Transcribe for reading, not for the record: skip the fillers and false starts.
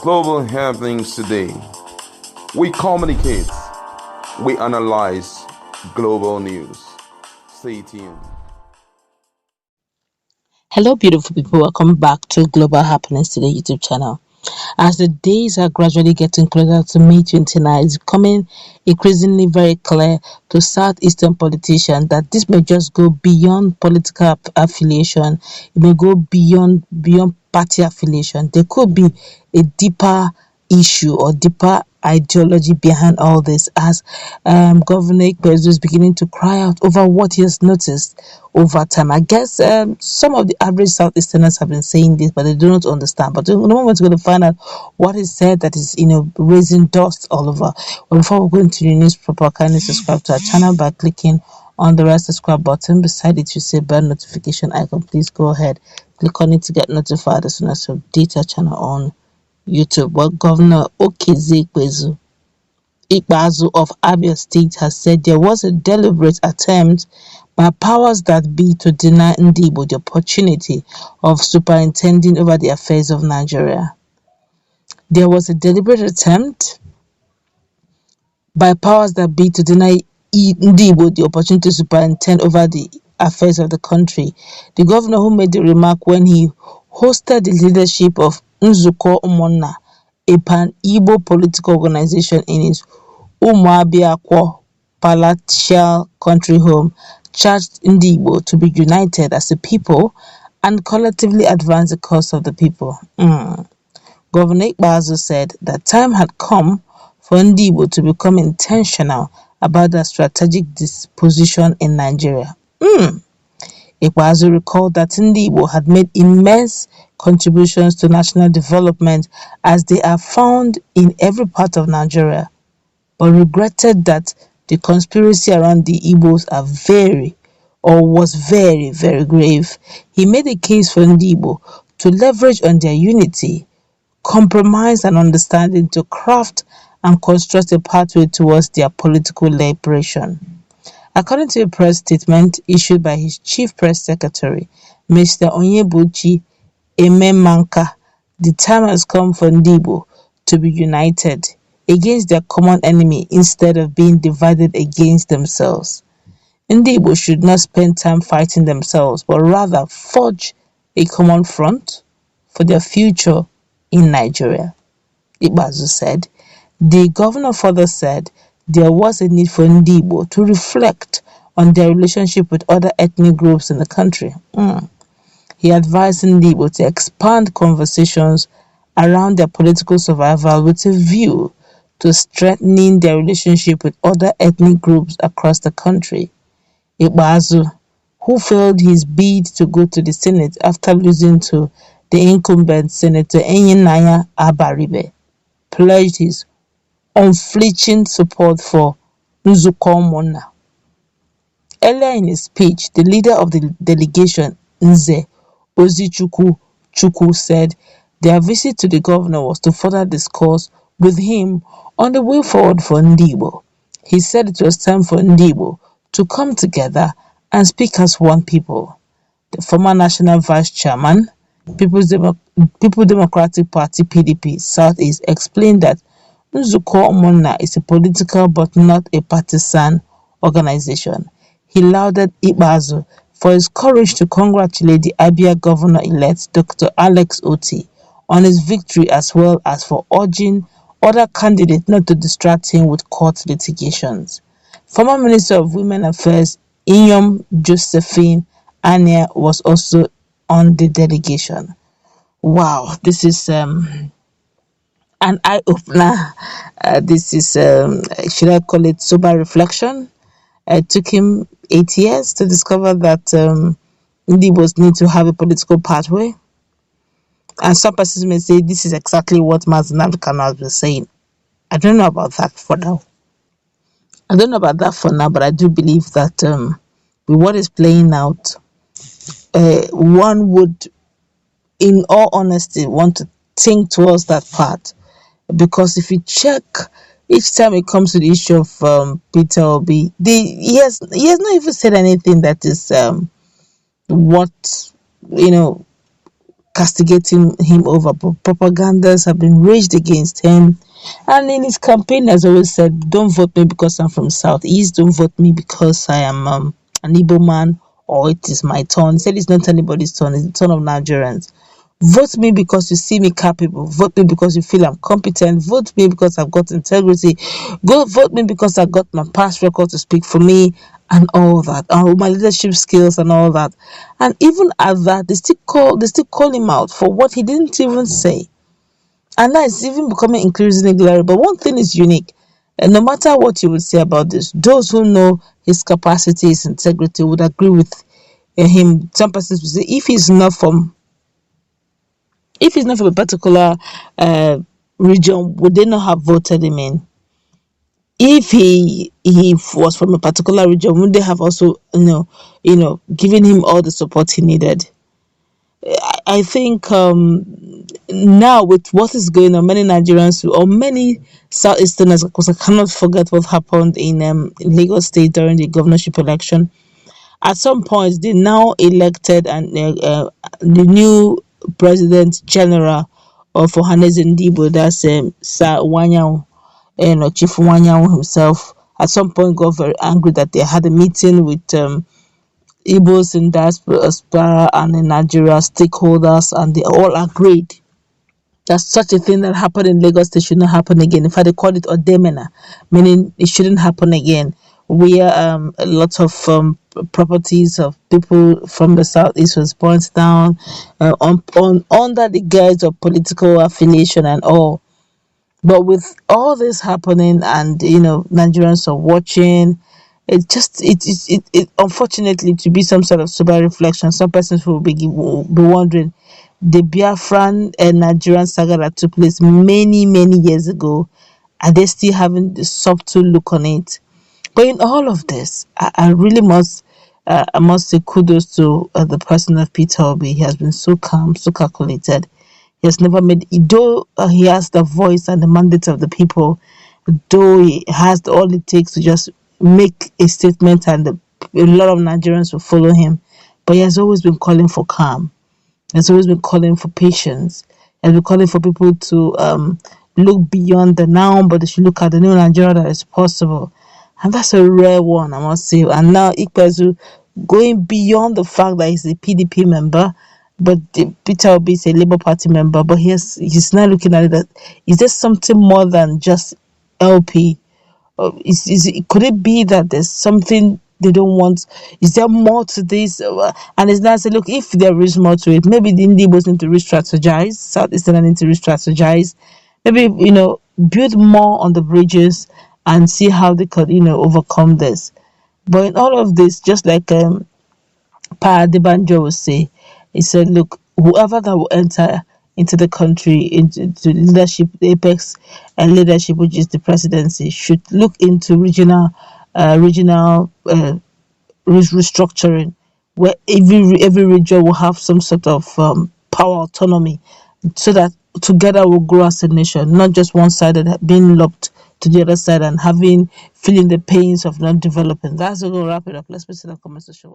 global happenings today. We communicate, we analyze global news. Stay tuned. Hello, beautiful people. Welcome back to Global Happenings Today YouTube channel. As the days are gradually getting closer to May 29, it's becoming increasingly very clear to Southeastern politicians that this may just go beyond political affiliation. It may go beyond party affiliation. There could be a deeper issue or deeper ideology behind all this, as Governor Ikpeazu is beginning to cry out over what he has noticed over time. I guess some of the average Southeasterners have been saying this, but they do not understand. But the moment we're going to find out what is said that is, raising dust all over. Well, before we go into the news proper, kindly subscribe to our channel by clicking on the red subscribe button. Beside it, you see bell notification icon. Please go ahead, click on it to get notified as soon as we update our channel on YouTube. Well, Governor Ikpeazu of Abia State has said there was a deliberate attempt by powers that be to deny Igbo the opportunity of superintending over the affairs of Nigeria. There was a deliberate attempt by powers that be to deny Igbo the opportunity to superintend over the affairs of the country. The governor, who made the remark when he hosted the leadership of Nzukwo, a pan-Igbo political organization in his Umuabiakwo palatial country home, charged Igbo to be united as a people and collectively advance the cause of the people. Governor Ikpeazu said that time had come for Igbo to become intentional about their strategic disposition in Nigeria. Ikpeazu recalled that Igbo had made immense contributions to national development as they are found in every part of Nigeria, but regretted that the conspiracy around the Igbos was very, very grave. He made a case for Igbo to leverage on their unity, compromise and understanding to craft and construct a pathway towards their political liberation. According to a press statement issued by his chief press secretary, Mr. Onyebuchi Ememanka, the time has come for Igbo to be united against their common enemy instead of being divided against themselves. Igbo should not spend time fighting themselves, but rather forge a common front for their future in Nigeria, Ikpeazu said. The governor further said there was a need for Igbo to reflect on their relationship with other ethnic groups in the country. He advised Igbo to expand conversations around their political survival with a view to strengthening their relationship with other ethnic groups across the country. Ikpeazu, who failed his bid to go to the Senate after losing to the incumbent Senator Enyinnaya Abaribe, pledged his unflinching support for Nzukwo. Earlier in his speech, the leader of the delegation, Chukwu, said their visit to the governor was to further discuss with him on the way forward for Igbo. He said it was time for Igbo to come together and speak as one people. The former national vice chairman, People's Democratic Party (PDP) Southeast, explained that Nzukwo is a political but not a partisan organization. He lauded Ikpeazu for his courage to congratulate the Abia governor-elect Dr. Alex Otti on his victory, as well as for urging other candidates not to distract him with court litigations. Former Minister of Women Affairs Inyom Josephine Ania was also on the delegation. Wow, this is an eye-opener. This is, should I call it sober reflection? It took him 8 years to discover that Igbos need to have a political pathway. And some persons may say this is exactly what Mazi Nnamdi Kanu has been saying. I don't know about that for now. But I do believe that with what is playing out, one would, in all honesty, want to think towards that part. Because if you check, each time it comes to the issue of Peter Obi, he has not even said anything that is what castigating him over. Propagandas have been raged against him. And in his campaign, has always said, "Don't vote me because I'm from Southeast. Don't vote me because I am an IgboMan, or it is my turn." He said it's not anybody's turn; it's the turn of Nigerians. Vote me because you see me capable. Vote me because you feel I'm competent. Vote me because I've got integrity. Go vote me because I got my past record to speak for me and all that. And my leadership skills and all that. And even at that, they still call him out for what he didn't even say. And now it's even becoming increasingly glaring. But one thing is unique. And no matter what you would say about this, those who know his capacity, his integrity would agree with him. Some persons will say if he's not from a particular uh, region, would they not have voted him in? If he was from a particular region, would they have also given him all the support he needed? I think now with what is going on, many Nigerians or many Southeasterners, because I cannot forget what happened in Lagos State during the governorship election. At some point, they now elected and the new president general of Ohanes and Igbo, that's Sir Wanyan, Chief Wanyan himself. At some point, got very angry that they had a meeting with Igbos in diaspora and in Nigeria stakeholders, and they all agreed that such a thing that happened in Lagos State should not happen again. In fact, they called it Odemena, meaning it shouldn't happen again. Where a lot of properties of people from the southeast was burnt down on under the guise of political affiliation and all. But with all this happening, and Nigerians are watching, it unfortunately to be some sort of sober reflection. Some persons will be wondering, the Biafran and Nigerian saga that took place many many years ago, are they still having the subtle look on it? But in all of this, I really must say kudos to the person of Peter Obi. He has been so calm, so calculated. He has never made, though he has the voice and the mandate of the people, though he has all it takes to just make a statement, and a lot of Nigerians will follow him. But he has always been calling for calm. He's always been calling for patience. He's been calling for people to look beyond the now, but they should look at the new Nigeria that is possible. And that's a rare one, I must say. And now Ikpeazu, going beyond the fact that he's a PDP member, but Peter Obi is a Labour Party member, but he's now looking at it that, is there something more than just LP? Could it be that there's something they don't want? Is there more to this? And it's now say, look, if there is more to it, maybe the Indians need to re-strategize, Southeastern need to re-strategize, maybe build more on the bridges and see how they could overcome this. But in all of this, just like Pa Debanjo will say, he said, look, whoever that will enter into the country, into leadership, the apex and leadership, which is the presidency, should look into regional restructuring, where every region will have some sort of power autonomy, so that together we'll grow as a nation, not just one sided being locked to the other side and feeling the pains of not developing. That's going to wrap it up. Let's put it in the comment section.